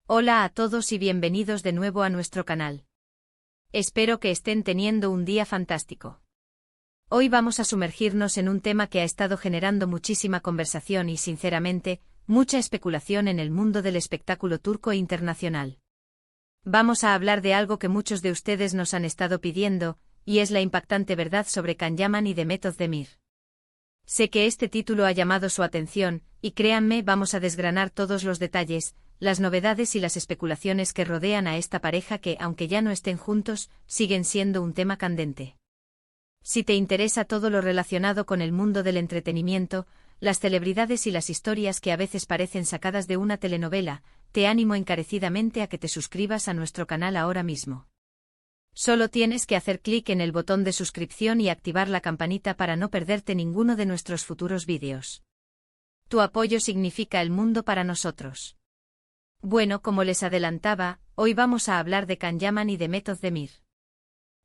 Hola a todos y bienvenidos de nuevo a nuestro canal. Espero que estén teniendo un día fantástico. Hoy vamos a sumergirnos en un tema que ha estado generando muchísima conversación y, sinceramente, mucha especulación en el mundo del espectáculo turco e internacional. Vamos a hablar de algo que muchos de ustedes nos han estado pidiendo, y es la impactante verdad sobre Can Yaman y Demet Özdemir. Sé que este título ha llamado su atención, y créanme, vamos a desgranar todos los detalles, las novedades y las especulaciones que rodean a esta pareja que, aunque ya no estén juntos, siguen siendo un tema candente. Si te interesa todo lo relacionado con el mundo del entretenimiento, las celebridades y las historias que a veces parecen sacadas de una telenovela, te animo encarecidamente a que te suscribas a nuestro canal ahora mismo. Solo tienes que hacer clic en el botón de suscripción y activar la campanita para no perderte ninguno de nuestros futuros vídeos. Tu apoyo significa el mundo para nosotros. Bueno, como les adelantaba, hoy vamos a hablar de Can Yaman y Demet Özdemir.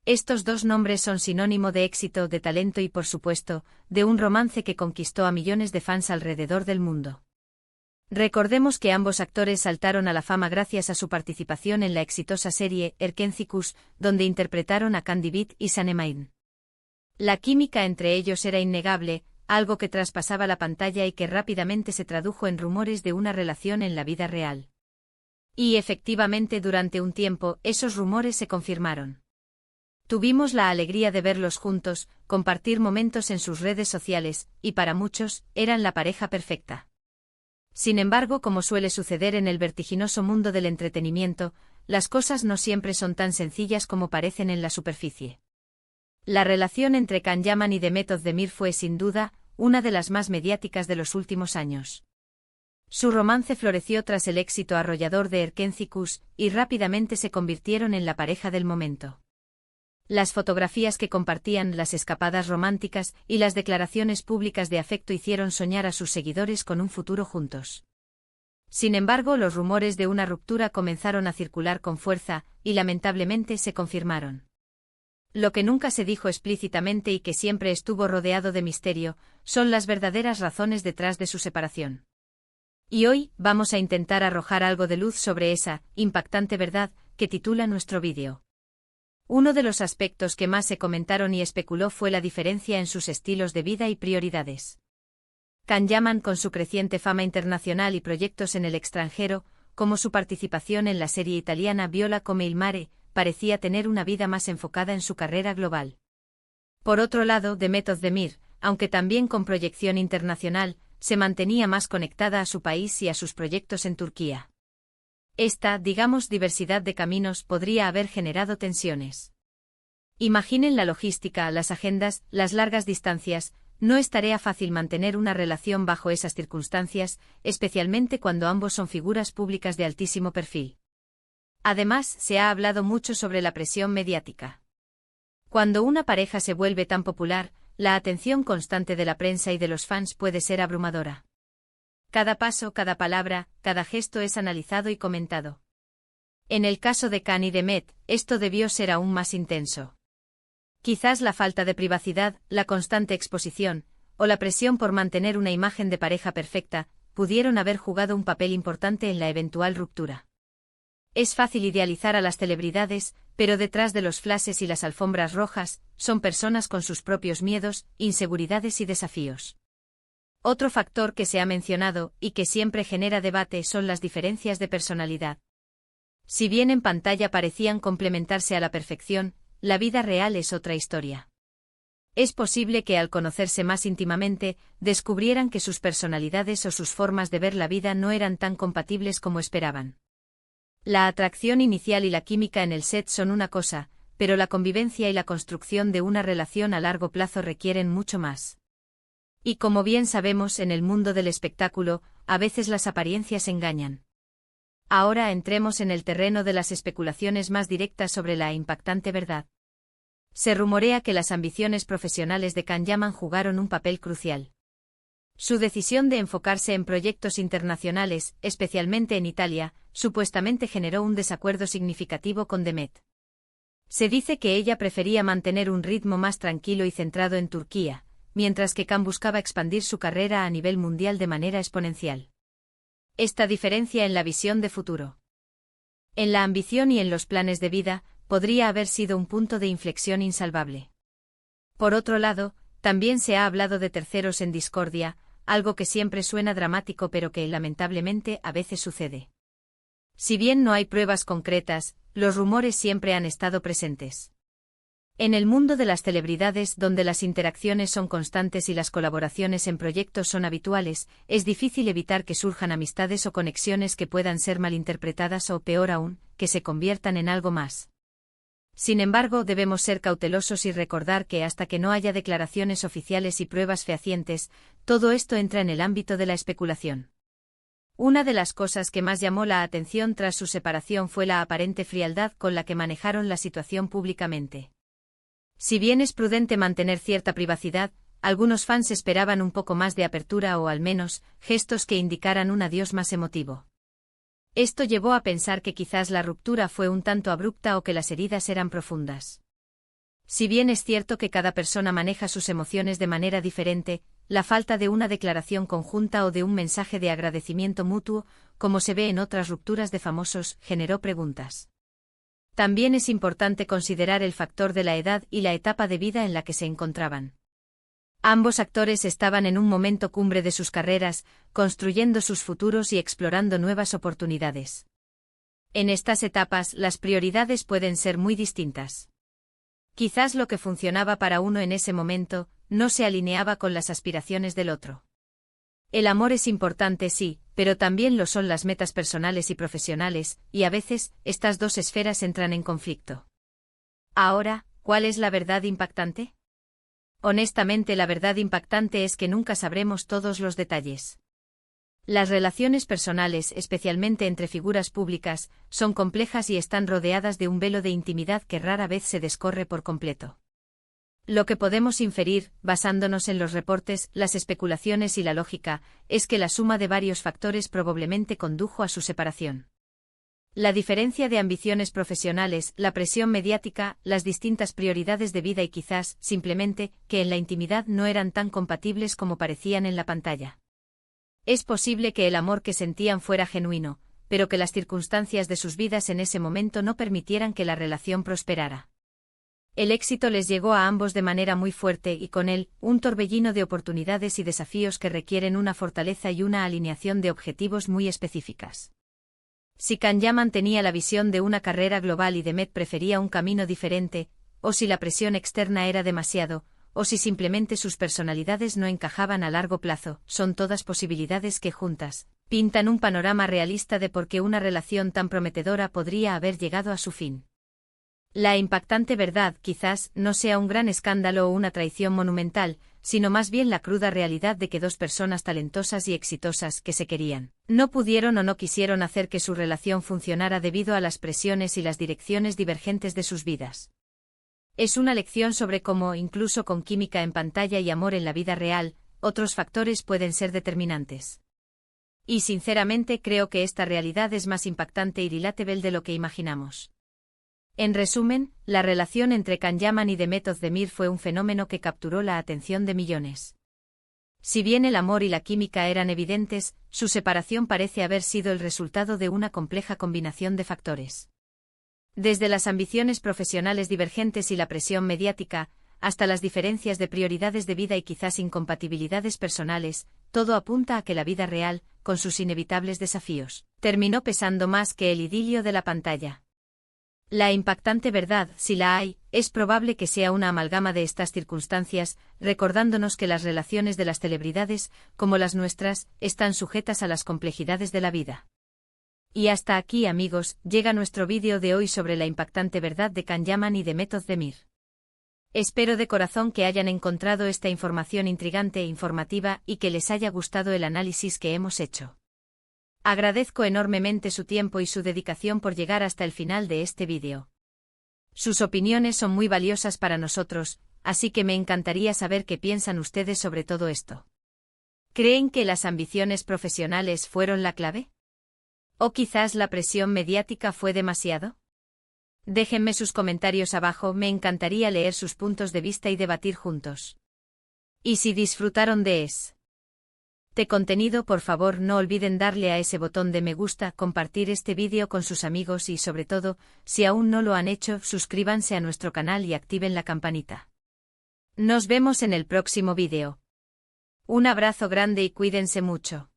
Estos dos nombres son sinónimo de éxito, de talento y, por supuesto, de un romance que conquistó a millones de fans alrededor del mundo. Recordemos que ambos actores saltaron a la fama gracias a su participación en la exitosa serie Erkenci, donde interpretaron a Can Divit y Sanem. La química entre ellos era innegable, algo que traspasaba la pantalla y que rápidamente se tradujo en rumores de una relación en la vida real. Y efectivamente, durante un tiempo, esos rumores se confirmaron. Tuvimos la alegría de verlos juntos, compartir momentos en sus redes sociales, y para muchos, eran la pareja perfecta. Sin embargo, como suele suceder en el vertiginoso mundo del entretenimiento, las cosas no siempre son tan sencillas como parecen en la superficie. La relación entre Can Yaman y Demet Özdemir fue, sin duda, una de las más mediáticas de los últimos años. Su romance floreció tras el éxito arrollador de Erkenci y rápidamente se convirtieron en la pareja del momento. Las fotografías que compartían, las escapadas románticas y las declaraciones públicas de afecto hicieron soñar a sus seguidores con un futuro juntos. Sin embargo, los rumores de una ruptura comenzaron a circular con fuerza, y lamentablemente se confirmaron. Lo que nunca se dijo explícitamente y que siempre estuvo rodeado de misterio, son las verdaderas razones detrás de su separación. Y hoy, vamos a intentar arrojar algo de luz sobre esa impactante verdad que titula nuestro vídeo. Uno de los aspectos que más se comentaron y especuló fue la diferencia en sus estilos de vida y prioridades. Can Yaman, con su creciente fama internacional y proyectos en el extranjero, como su participación en la serie italiana Viola come il mare, parecía tener una vida más enfocada en su carrera global. Por otro lado, Demet Özdemir, aunque también con proyección internacional, se mantenía más conectada a su país y a sus proyectos en Turquía. Esta, digamos, diversidad de caminos podría haber generado tensiones. Imaginen la logística, las agendas, las largas distancias. No es tarea fácil mantener una relación bajo esas circunstancias, especialmente cuando ambos son figuras públicas de altísimo perfil. Además, se ha hablado mucho sobre la presión mediática. Cuando una pareja se vuelve tan popular, la atención constante de la prensa y de los fans puede ser abrumadora. Cada paso, cada palabra, cada gesto es analizado y comentado. En el caso de Can y Demet, esto debió ser aún más intenso. Quizás la falta de privacidad, la constante exposición, o la presión por mantener una imagen de pareja perfecta, pudieron haber jugado un papel importante en la eventual ruptura. Es fácil idealizar a las celebridades, pero detrás de los flashes y las alfombras rojas, son personas con sus propios miedos, inseguridades y desafíos. Otro factor que se ha mencionado, y que siempre genera debate, son las diferencias de personalidad. Si bien en pantalla parecían complementarse a la perfección, la vida real es otra historia. Es posible que al conocerse más íntimamente, descubrieran que sus personalidades o sus formas de ver la vida no eran tan compatibles como esperaban. La atracción inicial y la química en el set son una cosa, pero la convivencia y la construcción de una relación a largo plazo requieren mucho más. Y como bien sabemos, en el mundo del espectáculo, a veces las apariencias engañan. Ahora entremos en el terreno de las especulaciones más directas sobre la impactante verdad. Se rumorea que las ambiciones profesionales de Can Yaman jugaron un papel crucial. Su decisión de enfocarse en proyectos internacionales, especialmente en Italia, supuestamente generó un desacuerdo significativo con Demet. Se dice que ella prefería mantener un ritmo más tranquilo y centrado en Turquía, mientras que Can buscaba expandir su carrera a nivel mundial de manera exponencial. Esta diferencia en la visión de futuro En la ambición y en los planes de vida, podría haber sido un punto de inflexión insalvable. Por otro lado, también se ha hablado de terceros en discordia, algo que siempre suena dramático pero que, lamentablemente, a veces sucede. Si bien no hay pruebas concretas, los rumores siempre han estado presentes. En el mundo de las celebridades, donde las interacciones son constantes y las colaboraciones en proyectos son habituales, es difícil evitar que surjan amistades o conexiones que puedan ser malinterpretadas o, peor aún, que se conviertan en algo más. Sin embargo, debemos ser cautelosos y recordar que hasta que no haya declaraciones oficiales y pruebas fehacientes, todo esto entra en el ámbito de la especulación. Una de las cosas que más llamó la atención tras su separación fue la aparente frialdad con la que manejaron la situación públicamente. Si bien es prudente mantener cierta privacidad, algunos fans esperaban un poco más de apertura o al menos, gestos que indicaran un adiós más emotivo. Esto llevó a pensar que quizás la ruptura fue un tanto abrupta o que las heridas eran profundas. Si bien es cierto que cada persona maneja sus emociones de manera diferente, la falta de una declaración conjunta o de un mensaje de agradecimiento mutuo, como se ve en otras rupturas de famosos, generó preguntas. También es importante considerar el factor de la edad y la etapa de vida en la que se encontraban. Ambos actores estaban en un momento cumbre de sus carreras, construyendo sus futuros y explorando nuevas oportunidades. En estas etapas, las prioridades pueden ser muy distintas. Quizás lo que funcionaba para uno en ese momento, no se alineaba con las aspiraciones del otro. El amor es importante, sí, pero también lo son las metas personales y profesionales, y a veces, estas dos esferas entran en conflicto. Ahora, ¿cuál es la verdad impactante? Honestamente, la verdad impactante es que nunca sabremos todos los detalles. Las relaciones personales, especialmente entre figuras públicas, son complejas y están rodeadas de un velo de intimidad que rara vez se descorre por completo. Lo que podemos inferir, basándonos en los reportes, las especulaciones y la lógica, es que la suma de varios factores probablemente condujo a su separación. La diferencia de ambiciones profesionales, la presión mediática, las distintas prioridades de vida y quizás, simplemente, que en la intimidad no eran tan compatibles como parecían en la pantalla. Es posible que el amor que sentían fuera genuino, pero que las circunstancias de sus vidas en ese momento no permitieran que la relación prosperara. El éxito les llegó a ambos de manera muy fuerte y con él, un torbellino de oportunidades y desafíos que requieren una fortaleza y una alineación de objetivos muy específicas. Si Kanyaman tenía la visión de una carrera global y Demet prefería un camino diferente, o si la presión externa era demasiado, o si simplemente sus personalidades no encajaban a largo plazo, son todas posibilidades que juntas pintan un panorama realista de por qué una relación tan prometedora podría haber llegado a su fin. La impactante verdad quizás no sea un gran escándalo o una traición monumental, sino más bien la cruda realidad de que dos personas talentosas y exitosas que se querían, no pudieron o no quisieron hacer que su relación funcionara debido a las presiones y las direcciones divergentes de sus vidas. Es una lección sobre cómo, incluso con química en pantalla y amor en la vida real, otros factores pueden ser determinantes. Y sinceramente creo que esta realidad es más impactante y relatable de lo que imaginamos. En resumen, la relación entre Kanyaman y Demet Özdemir fue un fenómeno que capturó la atención de millones. Si bien el amor y la química eran evidentes, su separación parece haber sido el resultado de una compleja combinación de factores. Desde las ambiciones profesionales divergentes y la presión mediática, hasta las diferencias de prioridades de vida y quizás incompatibilidades personales, todo apunta a que la vida real, con sus inevitables desafíos, terminó pesando más que el idilio de la pantalla. La impactante verdad, si la hay, es probable que sea una amalgama de estas circunstancias, recordándonos que las relaciones de las celebridades, como las nuestras, están sujetas a las complejidades de la vida. Y hasta aquí, amigos, llega nuestro vídeo de hoy sobre la impactante verdad de Kanyaman y Demet Özdemir. Espero de corazón que hayan encontrado esta información intrigante e informativa y que les haya gustado el análisis que hemos hecho. Agradezco enormemente su tiempo y su dedicación por llegar hasta el final de este vídeo. Sus opiniones son muy valiosas para nosotros, así que me encantaría saber qué piensan ustedes sobre todo esto. ¿Creen que las ambiciones profesionales fueron la clave? ¿O quizás la presión mediática fue demasiado? Déjenme sus comentarios abajo, me encantaría leer sus puntos de vista y debatir juntos. ¿Y si disfrutaron de de contenido, por favor no olviden darle a ese botón de me gusta, compartir este vídeo con sus amigos y sobre todo, si aún no lo han hecho, suscríbanse a nuestro canal y activen la campanita. Nos vemos en el próximo vídeo. Un abrazo grande y cuídense mucho.